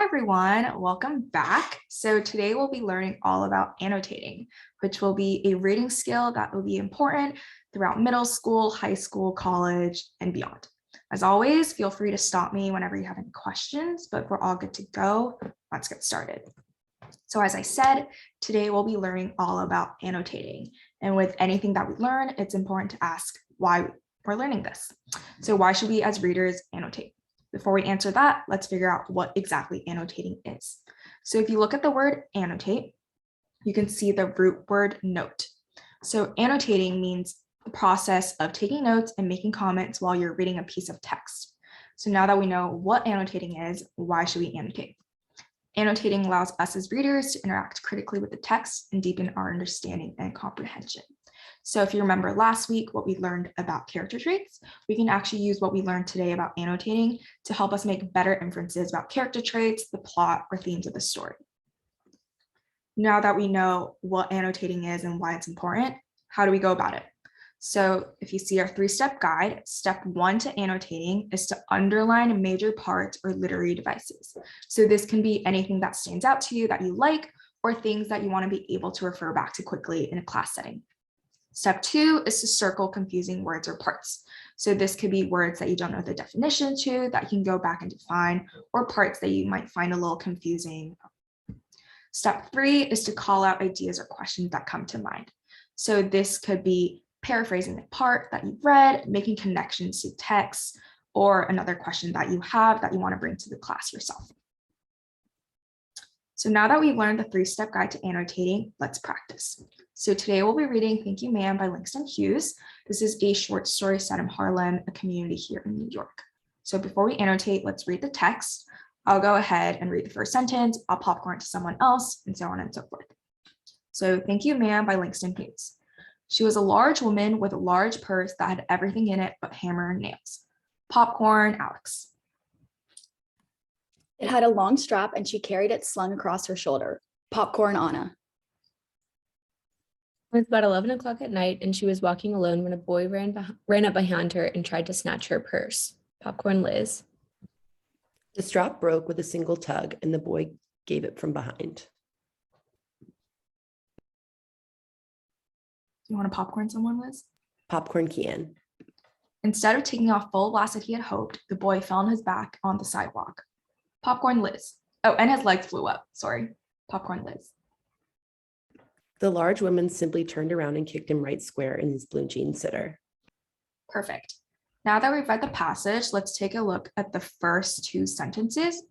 Hi everyone, welcome back. So today we'll be learning all about annotating, which will be a reading skill that will be important throughout middle school, high school, college, and beyond. As always, feel free to stop me whenever you have any questions, but we're all good to go. Let's get started. So as I said, today we'll be learning all about annotating. And with anything that we learn, it's important to ask why we're learning this. So why should we as readers annotate? Before we answer that, let's figure out what exactly annotating is. So if you look at the word annotate, you can see the root word note. So annotating means the process of taking notes and making comments while you're reading a piece of text. So now that we know what annotating is, why should we annotate? Annotating allows us as readers to interact critically with the text and deepen our understanding and comprehension. So if you remember last week what we learned about character traits, we can actually use what we learned today about annotating to help us make better inferences about character traits, the plot, or themes of the story. Now that we know what annotating is and why it's important, how do we go about it? So if you see our 3-step guide, step 1 to annotating is to underline major parts or literary devices. So this can be anything that stands out to you that you like, or things that you want to be able to refer back to quickly in a class setting. Step 2 is to circle confusing words or parts. So this could be words that you don't know the definition to that you can go back and define, or parts that you might find a little confusing. Step 3 is to call out ideas or questions that come to mind. So this could be paraphrasing the part that you've read, making connections to text, or another question that you have that you want to bring to the class yourself. So now that we've learned the 3-step guide to annotating, let's practice. So today we'll be reading Thank You Ma'am by Langston Hughes. This is a short story set in Harlem, a community here in New York. So before we annotate, let's read the text. I'll go ahead and read the first sentence, I'll popcorn to someone else, and so on and so forth. So Thank You Ma'am by Langston Hughes. She was a large woman with a large purse that had everything in it but hammer and nails. Popcorn, Alex. It had a long strap and she carried it slung across her shoulder. Popcorn, Anna. It was about 11 o'clock at night and she was walking alone when a boy ran up behind her and tried to snatch her purse. Popcorn, Liz. The strap broke with a single tug and the boy gave it from behind. You want to popcorn someone, Liz? Popcorn, Keanne. Instead of taking off full blast as he had hoped, the boy fell on his back on the sidewalk. Popcorn, Liz. Oh, and his legs flew up. Sorry. Popcorn, Liz. The large woman simply turned around and kicked him right square in his blue jean sitter. Perfect. Now that we've read the passage, let's take a look at the first 2 sentences.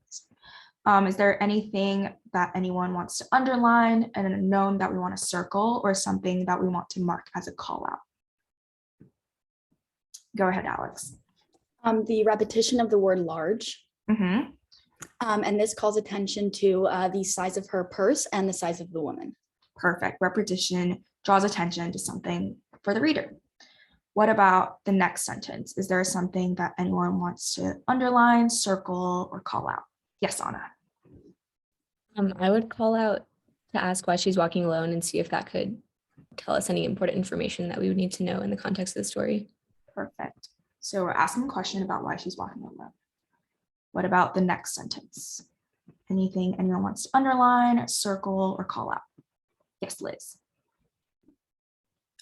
Is there anything that anyone wants to underline and a noun that we want to circle, or something that we want to mark as a call out? Go ahead, Alex. The repetition of the word large. Mm-hmm. And this calls attention to the size of her purse and the size of the woman. Perfect. Repetition draws attention to something for the reader. What about the next sentence? Is there something that anyone wants to underline, circle, or call out? Yes, Anna. I would call out to ask why she's walking alone and see if that could tell us any important information that we would need to know in the context of the story. Perfect. So we're asking a question about why she's walking alone. What about the next sentence? Anything anyone wants to underline, circle, or call out? Yes, Liz.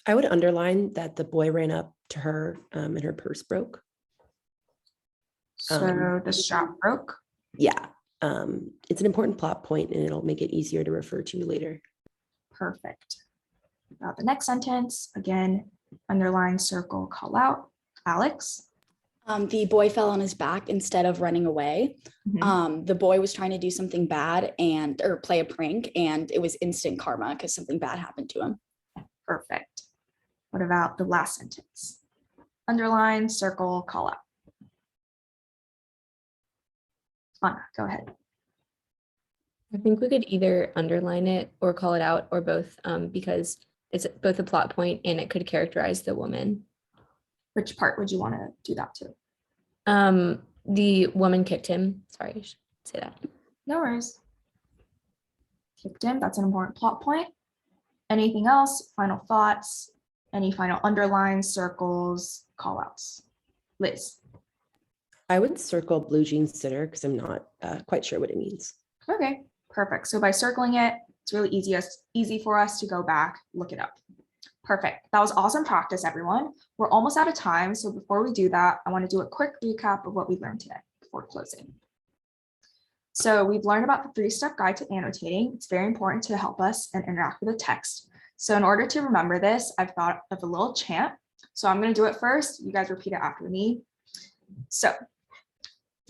I would underline that the boy ran up to her and her purse broke. So the strap broke. Yeah, it's an important plot point and it'll make it easier to refer to later. Perfect. About the next sentence, again, underline, circle, call out. Alex. The boy fell on his back instead of running away. Mm-hmm. The boy was trying to do something bad or play a prank, and it was instant karma because something bad happened to him. Perfect. What about the last sentence? Underline, circle, call out. Anna, go ahead. I think we could either underline it or call it out, or both, because it's both a plot point and it could characterize the woman. Which part would you want to do that to? The woman kicked him. Sorry, I should say that. No worries. Kicked him. That's an important plot point. Anything else? Final thoughts? Any final underlines, circles, call outs? Liz. I would circle blue jean sitter because I'm not quite sure what it means. Okay, perfect. So by circling it, it's really easy for us to go back, look it up. Perfect. That was awesome practice, everyone. We're almost out of time. So before we do that, I want to do a quick recap of what we learned today before closing. So we've learned about the 3-step guide to annotating. It's very important to help us and interact with the text. So in order to remember this, I've thought of a little chant. So I'm going to do it first. You guys repeat it after me. So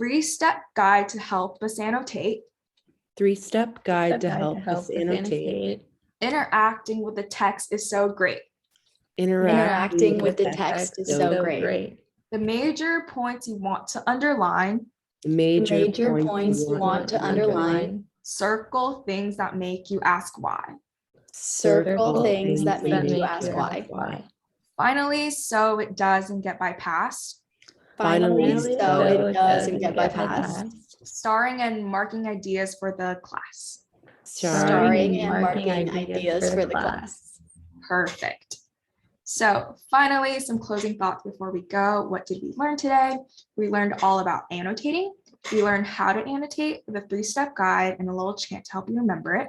3-step guide to help us annotate. 3-step guide to Guide help us annotate. Interacting with the text is so great. Interacting with the text is so great. The major points you want to underline. The major points you want to underline. Circle things that make you ask why. Circle things that make you ask why. Finally, so it doesn't get bypassed. Finally, so it doesn't get bypassed. Starring and marking ideas for the class. Starring and marking ideas for the class. Perfect. So finally, some closing thoughts before we go. What did we learn today? We learned all about annotating. We learned how to annotate with a 3-step guide and a little chant to help you remember it.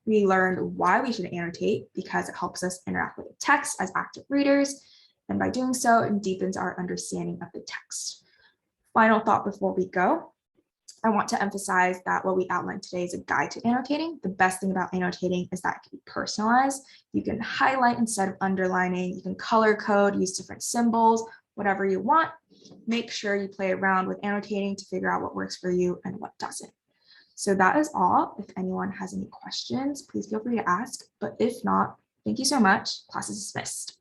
We learned why we should annotate because it helps us interact with the text as active readers. And by doing so, it deepens our understanding of the text. Final thought before we go. I want to emphasize that what we outlined today is a guide to annotating. The best thing about annotating is that it can be personalized. You can highlight instead of underlining. You can color code, use different symbols, whatever you want. Make sure you play around with annotating to figure out what works for you and what doesn't. So that is all. If anyone has any questions, please feel free to ask. But if not, thank you so much. Class is dismissed.